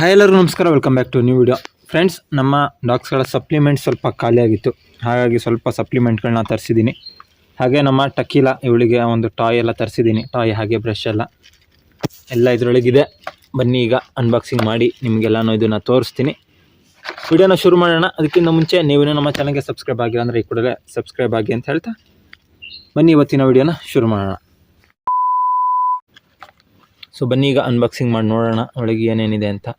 Hi ಎಲ್ಲರಿಗೂ ನಮಸ್ಕಾರ, welcome back to new video. Friends, ನಮ್ಮ ಡಾಗ್ಸ್ಗಳ ಸಪ್ಲಿಮೆಂಟ್ ಸ್ವಲ್ಪ ಖಾಲಿಯಾಗಿತ್ತು, ಹಾಗಾಗಿ ಸ್ವಲ್ಪ ಸಪ್ಲಿಮೆಂಟ್ಗಳನ್ನ ತರಿಸಿದ್ದೀನಿ. ಹಾಗೆ ನಮ್ಮ ಟಕೀಲಾ ಇವಳಿಗೆ ಒಂದು ಟಾಯ್ ಎಲ್ಲ ತರಿಸಿದ್ದೀನಿ. ಟಾಯ್ ಹಾಗೆ ಬ್ರಷ್ ಎಲ್ಲ ಇದರೊಳಗಿದೆ. ಬನ್ನಿ ಈಗ ಅನ್ಬಾಕ್ಸಿಂಗ್ ಮಾಡಿ ನಿಮಗೆಲ್ಲನೂ ಇದನ್ನು ತೋರಿಸ್ತೀನಿ. ವಿಡಿಯೋನ ಶುರು ಮಾಡೋಣ. ಅದಕ್ಕಿಂತ ಮುಂಚೆ ನೀವು ನಮ್ಮ ಚಾನಲ್ಗೆ ಸಬ್ಸ್ಕ್ರೈಬ್ ಆಗಿಲ್ಲ ಅಂದರೆ ಈ ಕೂಡಲೇ ಸಬ್ಸ್ಕ್ರೈಬ್ ಆಗಿ ಅಂತ ಹೇಳ್ತಾ ಬನ್ನಿ ಇವತ್ತಿನ ವಿಡಿಯೋನ ಶುರು ಮಾಡೋಣ. ಸೊ ಬನ್ನಿ ಈಗ ಅನ್ಬಾಕ್ಸಿಂಗ್ ಮಾಡಿ ನೋಡೋಣ ಒಳಗೆ ಏನೇನಿದೆ ಅಂತ.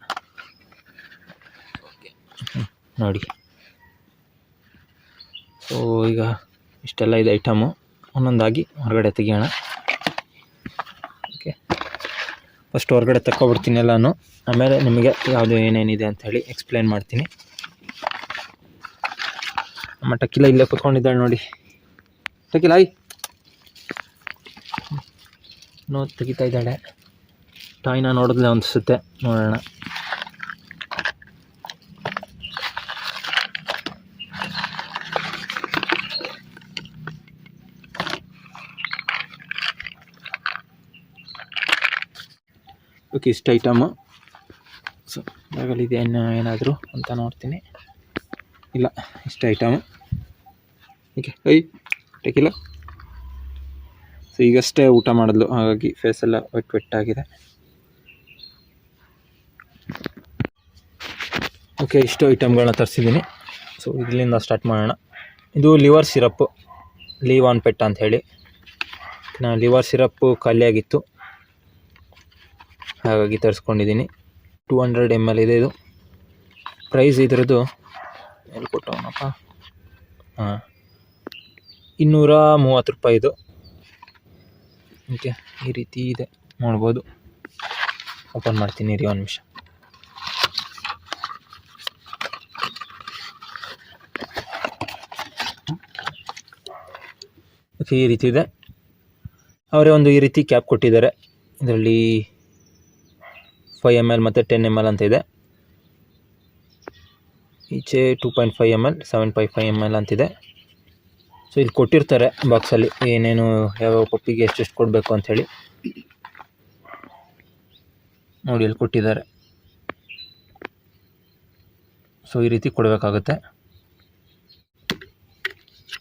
ನೋಡಿ, ಸೊ ಈಗ ಇಷ್ಟೆಲ್ಲ ಇದೆ ಐಟಮು. ಒಂದೊಂದಾಗಿ ಹೊರಗಡೆ ತೆಗಿಯೋಣ. ಓಕೆ, ಫಸ್ಟ್ ಹೊರಗಡೆ ತಗೊಬಿಡ್ತೀನಿ ಎಲ್ಲನೂ, ಆಮೇಲೆ ನಿಮಗೆ ಯಾವುದು ಏನೇನಿದೆ ಅಂತ ಹೇಳಿ ಎಕ್ಸ್ಪ್ಲೇನ್ ಮಾಡ್ತೀನಿ. ನಮ್ಮ ಟಕೀಲಾ ಇಲ್ಲೇ ಕೂತ್ಕೊಂಡಿದ್ದಾಳೆ ನೋಡಿ. ಟಕೀಲಾ ತೆಗಿತಾ ಇದ್ದಾಳೆ. ಟಾಯ್ನ ನೋಡಿದ್ಲೆ ಅನಿಸುತ್ತೆ, ನೋಡೋಣ. ಓಕೆ, ಇಷ್ಟು ಐಟಮು. ಸೊ ಆಗಲಿದೆ ಏನಾದರೂ ಅಂತ ನೋಡ್ತೀನಿ. ಇಲ್ಲ, ಇಷ್ಟು ಐಟಮು. ಓಕೆ, ಟಕೀಲಾ ಸೊ ಈಗಷ್ಟೇ ಊಟ ಮಾಡಿದ್ಲು, ಹಾಗಾಗಿ ಫೇಸೆಲ್ಲ ವೆಟ್ಟಾಗಿದೆ. ಓಕೆ, ಇಷ್ಟು ಐಟಮ್ಗಳನ್ನ ತರಿಸಿದ್ದೀನಿ. ಸೊ ಇದರಿಂದ ಸ್ಟಾರ್ಟ್ ಮಾಡೋಣ. ಇದು liver syrup, leave on pet ಅಂತ ಹೇಳಿ. ಲಿವರ್ ಸಿರಪ್ಪು ಖಾಲಿಯಾಗಿತ್ತು, ಹಾಗಾಗಿ ತರಿಸ್ಕೊಂಡಿದ್ದೀನಿ. 200 ml ಇದೆ ಇದು. ಪ್ರೈಸ್ ಇದ್ರದ್ದು ಎಲ್ಲಿ ಕೊಟ್ಟವನಪ್ಪ, 230 ರೂಪಾಯಿ ಇದು. ಓಕೆ, ಈ ರೀತಿ ಇದೆ, ನೋಡ್ಬೋದು. ಓಪನ್ ಮಾಡ್ತೀನಿ ರೀ, 1 ನಿಮಿಷ. ಓಕೆ, ಈ ರೀತಿ ಇದೆ. ಅವರೇ ಒಂದು ಈ ರೀತಿ ಕ್ಯಾಪ್ ಕೊಟ್ಟಿದ್ದಾರೆ. ಇದರಲ್ಲಿ 5 ml ಮತ್ತು 10 ml ಅಂತ ಇದೆ. ಈಚೆ 2.5 ml, 7.5 ml ಅಂತಿದೆ. ಸೊ ಇಲ್ಲಿ ಕೊಟ್ಟಿರ್ತಾರೆ ಬಾಕ್ಸಲ್ಲಿ ಏನೇನು ಯಾವ್ಯಾವ ಪಪ್ಪಿಗೆ ಎಷ್ಟೆಷ್ಟು ಕೊಡಬೇಕು ಅಂಥೇಳಿ. ನೋಡಿ, ಇಲ್ಲಿ ಕೊಟ್ಟಿದ್ದಾರೆ. ಸೊ ಈ ರೀತಿ ಕೊಡಬೇಕಾಗುತ್ತೆ.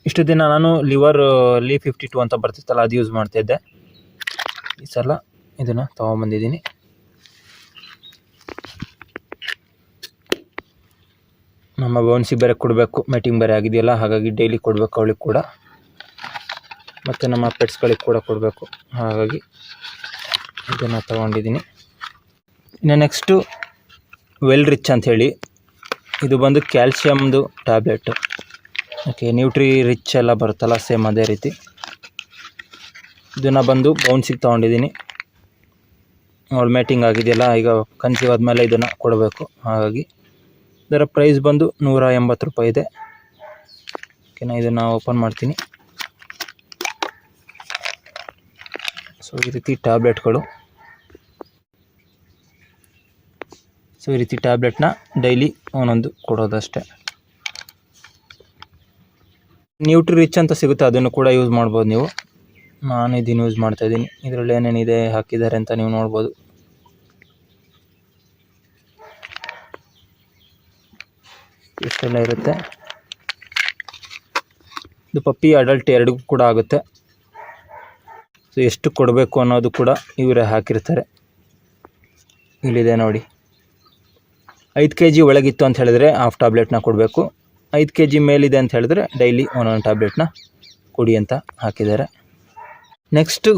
ಇಷ್ಟು ದಿನ ನಾನು ಲೀವ್ 52 ಅಂತ ಬರ್ತಿತ್ತಲ್ಲ, ಅದು ಯೂಸ್ ಮಾಡ್ತಾಯಿದ್ದೆ. ಈ ಸಲ ಇದನ್ನು ತೊಗೊಂಬಂದಿದ್ದೀನಿ. ನಮ್ಮ ಬೌನ್ಸಿ ಬೇರೆ ಕೊಡಬೇಕು, ಮ್ಯಾಟಿಂಗ್ ಬೇರೆ ಆಗಿದೆಯಲ್ಲ, ಹಾಗಾಗಿ ಡೈಲಿ ಕೊಡಬೇಕು ಅವಳಿಗೆ ಕೂಡ, ಮತ್ತು ನಮ್ಮ ಪೆಟ್ಸ್ಗಳಿಗೆ ಕೂಡ ಕೊಡಬೇಕು. ಹಾಗಾಗಿ ಇದನ್ನು ತೊಗೊಂಡಿದ್ದೀನಿ. ಇನ್ನು ನೆಕ್ಸ್ಟು ವೆಲ್ ರಿಚ್ ಅಂಥೇಳಿ, ಇದು ಬಂದು ಕ್ಯಾಲ್ಶಿಯಮ್ದು ಟ್ಯಾಬ್ಲೆಟ್. ಓಕೆ, ನ್ಯೂಟ್ರಿ ರಿಚ್ ಎಲ್ಲ ಬರುತ್ತಲ್ಲ, ಸೇಮ್ ಅದೇ ರೀತಿ. ಇದನ್ನು ಬಂದು ಬೌನ್ಸಿಗೆ ತೊಗೊಂಡಿದ್ದೀನಿ. ಅವಳು ಮ್ಯಾಟಿಂಗ್ ಆಗಿದೆಯಲ್ಲ, ಈಗ ಕನ್ಸೀವ್ ಆದಮೇಲೆ ಇದನ್ನು ಕೊಡಬೇಕು. ಹಾಗಾಗಿ ಇದರ ಪ್ರೈಸ್ ಬಂದು 180 ರೂಪಾಯಿ ಇದೆ. ಓಕೆನಾ, ಇದನ್ನು ಓಪನ್ ಮಾಡ್ತೀನಿ. ಸೊ ಈ ರೀತಿ ಟ್ಯಾಬ್ಲೆಟ್ಗಳು. ಸೊ ಈ ರೀತಿ ಟ್ಯಾಬ್ಲೆಟ್ನ ಡೈಲಿ ಒಂದೊಂದು ಕೊಡೋದಷ್ಟೇ. ನ್ಯೂಟ್ರಿ ರಿಚ್ ಅಂತ ಸಿಗುತ್ತೆ, ಅದನ್ನು ಕೂಡ ಯೂಸ್ ಮಾಡ್ಬೋದು ನೀವು. ನಾನು ಇದನ್ನು ಯೂಸ್ ಮಾಡ್ತಾಯಿದ್ದೀನಿ. ಇದರಲ್ಲಿ ಏನೇನಿದೆ ಹಾಕಿದ್ದಾರೆ ಅಂತ ನೀವು ನೋಡ್ಬೋದು. ಇಷ್ಟೆಲ್ಲ ಇರುತ್ತೆ. ಇದು ಪಪ್ಪಿ ಅಡಲ್ಟ್ ಎರಡಿಗೂ ಕೂಡ ಆಗುತ್ತೆ. ಸೊ ಎಷ್ಟು ಕೊಡಬೇಕು ಅನ್ನೋದು ಕೂಡ ಇವರೇ ಹಾಕಿರ್ತಾರೆ. ಇಲ್ಲಿದೆ ನೋಡಿ. 5 kg ಒಳಗಿತ್ತು ಅಂತ ಹೇಳಿದ್ರೆ ಹಾಫ್ ಟ್ಯಾಬ್ಲೆಟ್ನ ಕೊಡಬೇಕು. 5 kg ಮೇಲಿದೆ ಅಂತ ಹೇಳಿದ್ರೆ ಡೈಲಿ ಒಂದೊಂದು ಟ್ಯಾಬ್ಲೆಟ್ನ ಕೊಡಿ ಅಂತ ಹಾಕಿದ್ದಾರೆ. ನೆಕ್ಸ್ಟು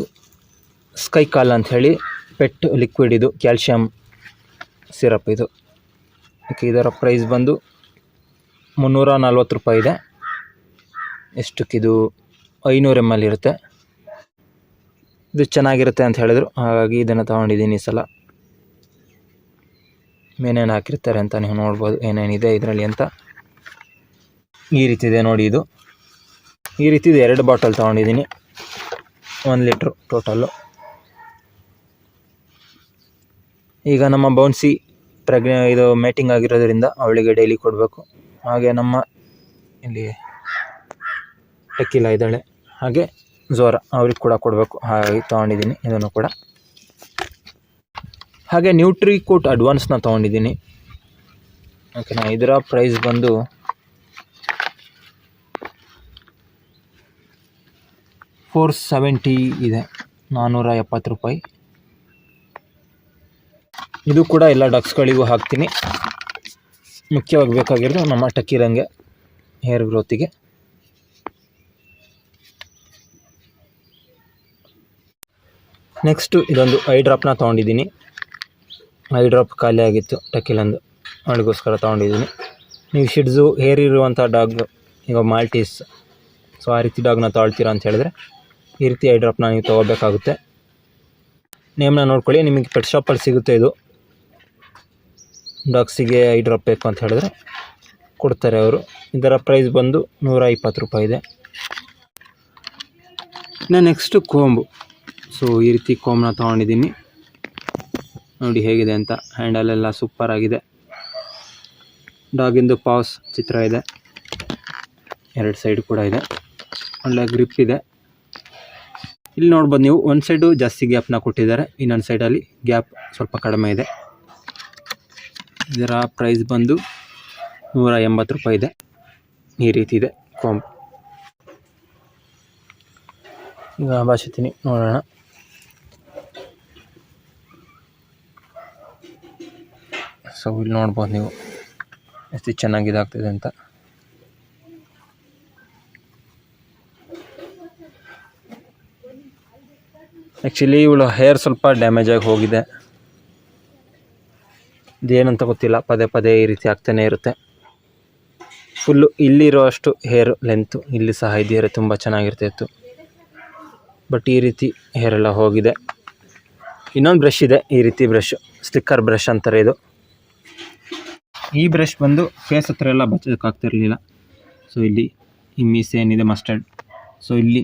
ಸ್ಕೈ ಕಾಲ್ ಅಂಥೇಳಿ ಪೆಟ್ ಲಿಕ್ವಿಡ್, ಇದು ಕ್ಯಾಲ್ಶಿಯಮ್ ಸಿರಪ್ ಇದು. ಓಕೆ, ಇದರ ಪ್ರೈಸ್ ಬಂದು 340 ರೂಪಾಯಿ ಇದೆ. ಎಷ್ಟಕ್ಕಿದು 500 ml ಇರುತ್ತೆ. ಇದು ಚೆನ್ನಾಗಿರುತ್ತೆ ಅಂತ ಹೇಳಿದ್ರು, ಹಾಗಾಗಿ ಇದನ್ನು ತೊಗೊಂಡಿದ್ದೀನಿ ಈ ಸಲ. ಏನೇನು ಹಾಕಿರ್ತಾರೆ ಅಂತ ನೀವು ನೋಡ್ಬೋದು, ಏನೇನಿದೆ ಇದರಲ್ಲಿ ಅಂತ. ಈ ರೀತಿ ಇದೆ ನೋಡಿ. ಇದು ಈ ರೀತಿದು 2 ಬಾಟಲ್ ತೊಗೊಂಡಿದ್ದೀನಿ, 1 ಲೀಟ್ರು ಟೋಟಲ್ಲು. ಈಗ ನಮ್ಮ ಬೌನ್ಸಿ ಇದು ಮೇಟಿಂಗ್ ಆಗಿರೋದ್ರಿಂದ ಅವಳಿಗೆ ಡೈಲಿ ಕೊಡಬೇಕು. ಹಾಗೆ ನಮ್ಮ ಇಲ್ಲಿ ಟಕೀಲಾ ಇದ್ದಾಳೆ, ಹಾಗೆ ಝೋರಾ, ಅವ್ರಿಗೆ ಕೂಡ ಕೊಡಬೇಕು. ಹಾಗಾಗಿ ತೊಗೊಂಡಿದ್ದೀನಿ ಇದನ್ನು ಕೂಡ. ಹಾಗೆ ನ್ಯೂಟ್ರಿ ಕೋಟ್ ಅಡ್ವಾನ್ಸ್ನ ತೊಗೊಂಡಿದ್ದೀನಿ. ಓಕೆನಾ. ಇದರ ಪ್ರೈಸ್ ಬಂದು $470 ಇದೆ, $470. ಇದು ಕೂಡ ಎಲ್ಲ ಡಕ್ಸ್ಗಳಿಗೂ ಹಾಕ್ತೀನಿ. ಮುಖ್ಯವಾಗಿ ಬೇಕಾಗಿರೋದು ನಮ್ಮ ಟಕೀಲಂಗೆ ಹೇರ್ ಗ್ರೋತಿಗೆ. ನೆಕ್ಸ್ಟು ಇದೊಂದು ಐ ಡ್ರಾಪ್ನ ತೊಗೊಂಡಿದ್ದೀನಿ. ಐ ಡ್ರಾಪ್ ಖಾಲಿ ಆಗಿತ್ತು ಟಕೀಲಂದು, ಅದಕ್ಕೋಸ್ಕರ ತೊಗೊಂಡಿದ್ದೀನಿ. ನೀವು ಶಿಡ್ಸು ಹೇರ್ ಇರುವಂಥ ಡಾಗ್, ಈಗ ಮಾಲ್ಟೀಸ್, ಸೊ ಆ ರೀತಿ ಡಾಗ್ನ ತೊಗೊಳ್ತೀರಾ ಅಂತ ಹೇಳಿದ್ರೆ ಈ ರೀತಿ ಐ ಡ್ರಾಪ್ನ ನೀವು ತೊಗೋಬೇಕಾಗುತ್ತೆ. ನೇಮ್ನ ನೋಡ್ಕೊಳ್ಳಿ, ನಿಮಗೆ ಪೆಟ್ ಶಾಪಲ್ಲಿ ಸಿಗುತ್ತೆ. ಇದು ಡಾಗ್ಸಿಗೆ ಐ ಡ್ರಾಪ್ ಬೇಕು ಅಂತ ಹೇಳಿದ್ರೆ ಕೊಡ್ತಾರೆ ಅವರು. ಇದರ ಪ್ರೈಸ್ ಬಂದು $120 ಇದೆ. ಇನ್ನು ನೆಕ್ಸ್ಟು ಕೋಂಬು. ಸೊ ಈ ರೀತಿ ಕೋಂಬನ್ನ ತೊಗೊಂಡಿದ್ದೀನಿ. ನೋಡಿ ಹೇಗಿದೆ ಅಂತ. ಹ್ಯಾಂಡಲೆಲ್ಲ ಸೂಪರಾಗಿದೆ. ಡಾಗಿಂದು ಪಾಸ್ ಚಿತ್ರ ಇದೆ, 2 ಸೈಡ್ ಕೂಡ ಇದೆ, ಒಳ್ಳೆ ಗ್ರಿಪ್ ಇದೆ. ಇಲ್ಲಿ ನೋಡ್ಬೋದು ನೀವು, ಒಂದು ಸೈಡು ಜಾಸ್ತಿ ಗ್ಯಾಪ್ನ ಕೊಟ್ಟಿದ್ದಾರೆ, ಇನ್ನೊಂದು ಸೈಡಲ್ಲಿ ಗ್ಯಾಪ್ ಸ್ವಲ್ಪ ಕಡಿಮೆ ಇದೆ. ಇದರ ಪ್ರೈಸ್ ಬಂದು $180 ಇದೆ. ಈ ರೀತಿ ಇದೆ ಕಾಂಬ್. ಈಗ ಭಾಷಿತೀನಿ ನೋಡೋಣ. ಸೊ ಇಲ್ಲಿ ನೋಡ್ಬೋದು ನೀವು ಎಷ್ಟು ಚೆನ್ನಾಗಿದಾಗ್ತಿದೆ ಅಂತ. ಆ್ಯಕ್ಚುಲಿ ಇವಳು ಹೇರ್ ಸ್ವಲ್ಪ ಡ್ಯಾಮೇಜ್ ಆಗಿ ಹೋಗಿದೆ. ಇದೇನಂತ ಗೊತ್ತಿಲ್ಲ, ಪದೇ ಪದೇ ಈ ರೀತಿ ಆಗ್ತಾನೆ ಇರುತ್ತೆ. ಫುಲ್ಲು ಇಲ್ಲಿರೋ ಅಷ್ಟು ಹೇರ್ ಲೆಂತು ಇಲ್ಲಿ ಸಹ ಇದೆಯರೆ, ತುಂಬ ಚೆನ್ನಾಗಿರ್ತಾಯಿತ್ತು. ಬಟ್ ಈ ರೀತಿ ಹೇರೆಲ್ಲ ಹೋಗಿದೆ. ಇನ್ನೊಂದು ಬ್ರಷ್ ಇದೆ, ಈ ರೀತಿ ಬ್ರಷ್, ಸ್ಟಿಕ್ಕರ್ ಬ್ರಷ್ ಅಂತಾರೆ ಇದು. ಈ ಬ್ರಷ್ ಬಂದು ಫೇಸ್ ಹತ್ರ ಎಲ್ಲ ಬಚ್ಚೋದಕ್ಕಾಗ್ತಿರಲಿಲ್ಲ. ಸೊ ಇಲ್ಲಿ ಈ ಮೀಸೆ ಏನಿದೆ ಮಸ್ಟರ್ಡ್, ಸೊ ಇಲ್ಲಿ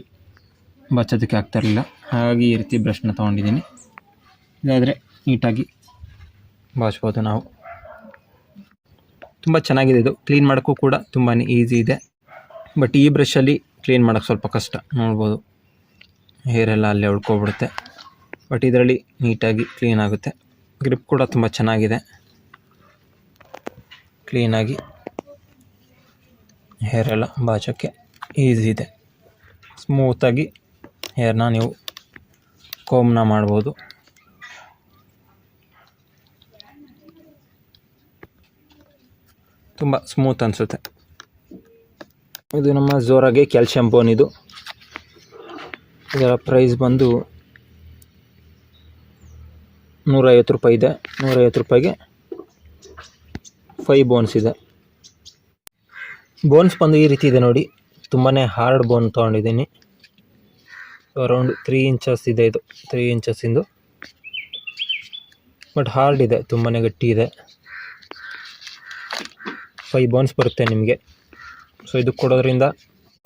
ಬಚ್ಚೋದಕ್ಕೆ ಆಗ್ತಾಯಿರಲಿಲ್ಲ. ಹಾಗಾಗಿ ಈ ರೀತಿ ಬ್ರಷ್ನ ತೊಗೊಂಡಿದ್ದೀನಿ. ಇದಾದರೆ ನೀಟಾಗಿ ಬಾಚ್ಬೋದು ನಾವು. ತುಂಬ ಚೆನ್ನಾಗಿದೆ ಇದು. ಕ್ಲೀನ್ ಮಾಡೋಕ್ಕೂ ಕೂಡ ತುಂಬಾ ಈಸಿ ಇದೆ. ಬಟ್ ಈ ಬ್ರಷಲ್ಲಿ ಕ್ಲೀನ್ ಮಾಡೋಕ್ಕೆ ಸ್ವಲ್ಪ ಕಷ್ಟ. ನೋಡ್ಬೋದು ಹೇರೆಲ್ಲ ಅಲ್ಲೇ ಉಳ್ಕೊಬಿಡುತ್ತೆ. ಬಟ್ ಇದರಲ್ಲಿ ನೀಟಾಗಿ ಕ್ಲೀನ್ ಆಗುತ್ತೆ. ಗ್ರಿಪ್ ಕೂಡ ತುಂಬ ಚೆನ್ನಾಗಿದೆ. ಕ್ಲೀನಾಗಿ ಹೇರೆಲ್ಲ ಬಾಚೋಕ್ಕೆ ಈಸಿ ಇದೆ. ಸ್ಮೂತಾಗಿ ಹೇರ್ನ ನೀವು ಕೋಮ್ನ ಮಾಡ್ಬೋದು. ತುಂಬ ಸ್ಮೂತ್ ಅನಿಸುತ್ತೆ. ಇದು ನಮ್ಮ ಝೋರಾಗೆ ಕ್ಯಾಲ್ಶಿಯಂ ಬೋನ್. ಇದು ಇದರ ಪ್ರೈಸ್ ಬಂದು $150 ಇದೆ. $150ಗೆ 5 ಬೋನ್ಸ್ ಇದೆ. ಬೋನ್ಸ್ ಬಂದು ಈ ರೀತಿ ಇದೆ ನೋಡಿ. ತುಂಬಾ ಹಾರ್ಡ್ ಬೋನ್ ತೊಗೊಂಡಿದ್ದೀನಿ. ಅರೌಂಡ್ 3 ಇಂಚಸ್ ಇದೆ ಇದು, 3 ಇಂಚಸ್ಸಿಂದು. ಬಟ್ ಹಾರ್ಡ್ ಇದೆ, ತುಂಬಾ ಗಟ್ಟಿ ಇದೆ. 5 ಬೋನ್ಸ್ ಬರುತ್ತೆ ನಿಮಗೆ. ಸೊ ಇದು ಕೊಡೋದ್ರಿಂದ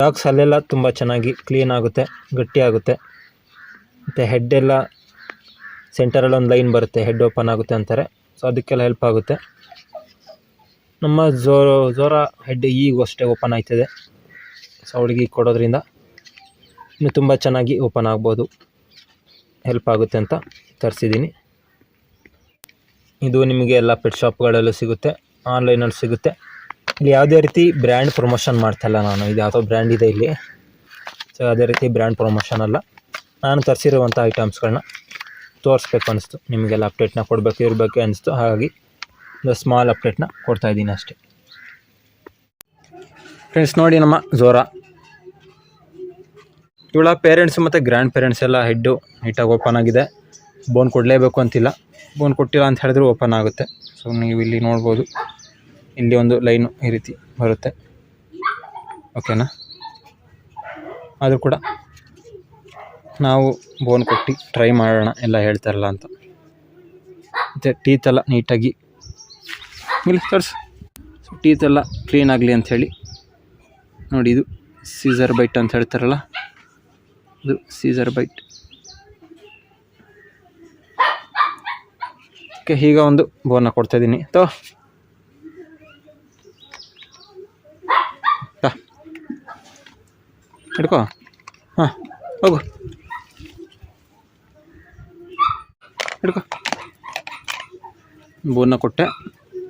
ಡಾಗ್ಸ್ ಅಲ್ಲೆಲ್ಲ ತುಂಬ ಚೆನ್ನಾಗಿ ಕ್ಲೀನ್ ಆಗುತ್ತೆ, ಗಟ್ಟಿ ಆಗುತ್ತೆ. ಮತ್ತು ಹೆಡ್ಡೆಲ್ಲ ಸೆಂಟರಲ್ಲಿ ಒಂದು ಲೈನ್ ಬರುತ್ತೆ, ಹೆಡ್ ಓಪನ್ ಆಗುತ್ತೆ ಅಂತಾರೆ. ಸೊ ಅದಕ್ಕೆಲ್ಲ ಹೆಲ್ಪ್ ಆಗುತ್ತೆ. ನಮ್ಮ ಝೋರ ಹೆಡ್ ಈಗ ಅಷ್ಟೇ ಓಪನ್ ಆಯ್ತದೆ. ಸೊ ಅವಳಿಗೆ ಕೊಡೋದ್ರಿಂದ ಇನ್ನು ತುಂಬ ಚೆನ್ನಾಗಿ ಓಪನ್ ಆಗ್ಬೋದು, ಹೆಲ್ಪ್ ಆಗುತ್ತೆ ಅಂತ ತರಿಸಿದ್ದೀನಿ. ಇದು ನಿಮಗೆ ಎಲ್ಲ ಪೆಟ್ ಶಾಪ್ಗಳಲ್ಲೂ ಸಿಗುತ್ತೆ, ಆನ್ಲೈನಲ್ಲಿ ಸಿಗುತ್ತೆ. ಇಲ್ಲಿ ಯಾವುದೇ ರೀತಿ ಬ್ರ್ಯಾಂಡ್ ಪ್ರಮೋಷನ್ ಮಾಡ್ತಾಯಿಲ್ಲ ನಾನು. ಇದು ಯಾವುದೋ ಬ್ರ್ಯಾಂಡ್ ಇದೆ ಇಲ್ಲಿ. ಸೊ ಯಾವುದೇ ರೀತಿ ಬ್ರ್ಯಾಂಡ್ ಪ್ರಮೋಷನ್ ಅಲ್ಲ. ನಾನು ತರಿಸಿರುವಂಥ ಐಟಮ್ಸ್ಗಳನ್ನ ತೋರಿಸ್ಬೇಕು ಅನಿಸ್ತು, ನಿಮಗೆಲ್ಲ ಅಪ್ಡೇಟ್ನ ಕೊಡಬೇಕು ಇರಬೇಕು ಅನಿಸ್ತು. ಹಾಗಾಗಿ ಒಂದು ಸ್ಮಾಲ್ ಅಪ್ಡೇಟ್ನ ಕೊಡ್ತಾಯಿದ್ದೀನಿ ಅಷ್ಟೇ. ಫ್ರೆಂಡ್ಸ್ ನೋಡಿ, ನಮ್ಮ ಝೋರ ಇವಳ ಪೇರೆಂಟ್ಸು ಮತ್ತು ಗ್ರ್ಯಾಂಡ್ ಪೇರೆಂಟ್ಸ್ ಎಲ್ಲ ಹೆಡ್ಡು ನೀಟಾಗಿ ಓಪನ್ ಆಗಿದೆ. ಬೋನ್ ಕೊಡಲೇಬೇಕು ಅಂತಿಲ್ಲ, ಬೋನ್ ಕೊಟ್ಟಿಲ್ಲ ಅಂತ ಹೇಳಿದ್ರು ಓಪನ್ ಆಗುತ್ತೆ. ಸೊ ನೀವು ಇಲ್ಲಿ ನೋಡ್ಬೋದು, ಇಲ್ಲಿ ಒಂದು ಲೈನು ಈ ರೀತಿ ಬರುತ್ತೆ. ಓಕೆನಾ. ಆದರೂ ಕೂಡ ನಾವು ಬೋನ್ ಕೊಟ್ಟು ಟ್ರೈ ಮಾಡೋಣ, ಎಲ್ಲ ಹೇಳ್ತಾರಲ್ಲ ಅಂತ. ಮತ್ತು ಟೀತೆಲ್ಲ ನೀಟಾಗಿ ಇಲ್ಲಿ ತೋರಿಸು. ಸೊ ಟೀತೆಲ್ಲ ಕ್ಲೀನ್ ಆಗಲಿ ಅಂಥೇಳಿ ನೋಡಿ, ಇದು ಸೀಸರ್ ಬೈಟ್ ಅಂತ ಹೇಳ್ತಾರಲ್ಲ, ಇದು ಸೀಸರ್ ಬೈಟ್. ಓಕೆ, ಈಗ ಒಂದು ಬೋನ್ನ ಕೊಡ್ತಾಯಿದ್ದೀನಿ. ಹಿಡ್ಕೋ. ಹಾಂ, ಹೋಗು, ಹಿಡ್ಕೋ. ಬೋನ್ನ ಕೊಟ್ಟೆ,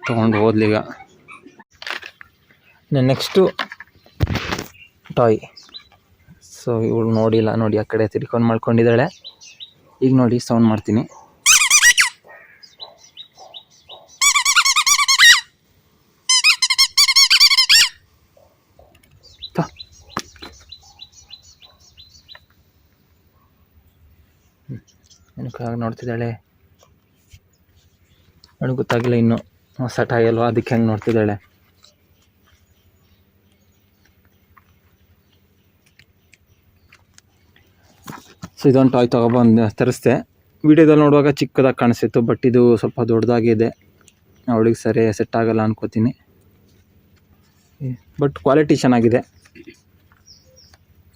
ತೊಗೊಂಡು ಹೋದ್ಲೀಗ. Next toy. ಸೊ ಇವಳು ನೋಡಿಲ್ಲ ನೋಡಿ, ಆ ಕಡೆ ತಿರ್ಕೊಂಡು ಮಾಡ್ಕೊಂಡಿದ್ದಾಳೆ. ಈಗ ನೋಡಿ ಸೌಂಡ್ ಮಾಡ್ತೀನಿ. ಏನಕ್ಕೆ ನೋಡ್ತಿದ್ದಾಳೆ? ನನಗೆ ಗೊತ್ತಾಗಿಲ್ಲ ಇನ್ನು, ಹೊಸ ಟಾಯ್ ಅಲ್ವಾ, ಅದಕ್ಕೆ ಹೆಂಗೆ ನೋಡ್ತಿದ್ದಾಳೆ. ಸೊ ಇದೊಂದು ಟಾಯ್ ತೊಗೊಬಂದು ತರಿಸ್ದೆ. ವಿಡಿಯೋದಲ್ಲಿ ನೋಡುವಾಗ ಚಿಕ್ಕದಾಗಿ ಕಾಣಿಸ್ತಿತ್ತು, ಬಟ್ ಇದು ಸ್ವಲ್ಪ ದೊಡ್ಡದಾಗಿದೆ. ಅವಳಿಗೆ ಸರಿ ಸೆಟ್ ಆಗಲ್ಲ ಅನ್ಕೋತೀನಿ. ಬಟ್ ಕ್ವಾಲಿಟಿ ಚೆನ್ನಾಗಿದೆ.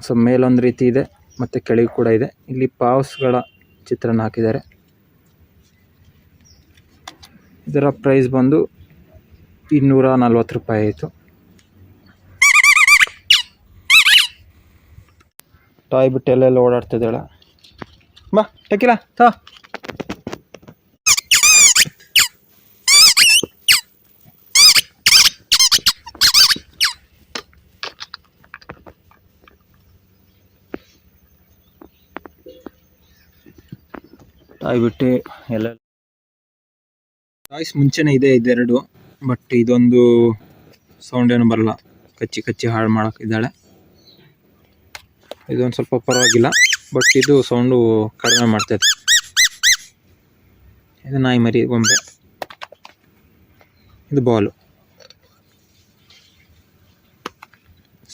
ಸೊ ಮೇಲೊಂದು ರೀತಿ ಇದೆ ಮತ್ತು ಕೆಳಗೆ ಕೂಡ ಇದೆ. ಇಲ್ಲಿ ಪಾವ್ಸ್ಗಳ ಚಿತ್ರನ ಹಾಕಿದ್ದಾರೆ. ಇದರ ಪ್ರೈಸ್ ಬಂದು 240 ರೂಪಾಯಿ ಆಯಿತು. ಟಾಯ್ ಬಿಟ್ಟು ಎಲ್ಲೆಲ್ಲ ಓಡಾಡ್ತಿದ್ದಾಳೆ. ಬಾ ಟೆಕಿಲಾ ತಾ. ಟಾಯ್ ಬಿಟ್ಟು ಎಲ್ಲ ಟಾಯ್ಸ್ ಮುಂಚೆನೇ ಇದೆ ಇದೆರಡು, ಬಟ್ ಇದೊಂದು ಸೌಂಡ್ ಏನು ಬರಲ್ಲ, ಕಚ್ಚಿ ಕಚ್ಚಿ ಹಾಳು ಮಾಡೋಕ್ಕಿದ್ದಾಳೆ. ಇದೊಂದು ಸ್ವಲ್ಪ ಪರವಾಗಿಲ್ಲ, ಬಟ್ ಇದು ಸೌಂಡು ಕಡಿಮೆ ಮಾಡ್ತೈತೆ. ಇದು ನಾಯಿ ಮರಿ ಗೊಂಬೆ, ಇದು ಬಾಲು.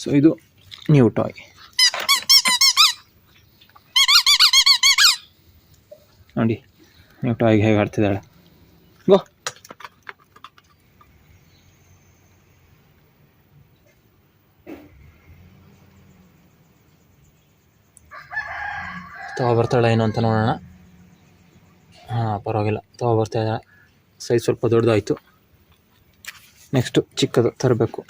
ಸೊ ಇದು ನ್ಯೂ ಟಾಯ್. ನೋಡಿ ನ್ಯೂ ಟಾಯ್ಗೆ ಹೇಗೆ ಆಡ್ತಿದ್ದಾಳೆ. ಗೋ. ಬರ್ತಾಳೆ ಏನು ಅಂತ ನೋಡೋಣ. ಹಾಂ ಪರವಾಗಿಲ್ಲ, ಬರ್ತಾ ಇದ್ದಾಳೆ. ಸೈಜ್ ಸ್ವಲ್ಪ ದೊಡ್ಡದಾಯಿತು. ನೆಕ್ಸ್ಟು ಚಿಕ್ಕದು ತರಬೇಕು.